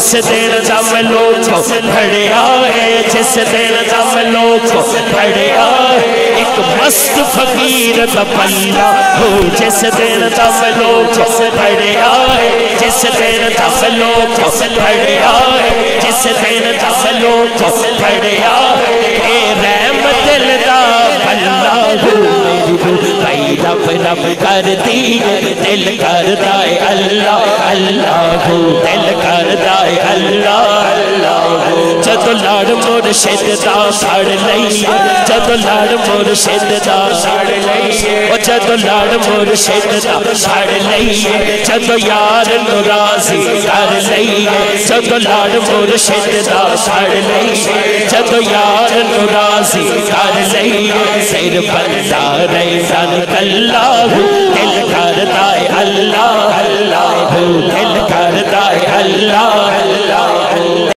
جس دن دم لوگ بھڑیا ہے جس دن دم لوگ بھڑیا ہے ایک مست فقیر دا پلہ ہو جس دن دم لوگ بھڑیا ہے جس دن دم لوگ بھڑیا ہے جس دن دم لوگ بھڑیا ہے اے رحمت دل دا پلہ ہو رب رب کر دی دل کردا ہے اللہ اللہ ہو دل کردا ہے اللہ اللہ ہو جدو لڑ مرشد دا پڑ لئیے جدو لڑ مرشد دا پڑ لئیے جدو لڑ مرشد دا پڑ لئیے جدو یار نو راضی کر لئیے جدو لڑ مرشد دا پڑ لئیے جدو یار نو راضی کر لئیے پھر بندہ ریزن اللہ دل کردا ہے اللہ اللہ دل کردا ہے اللہ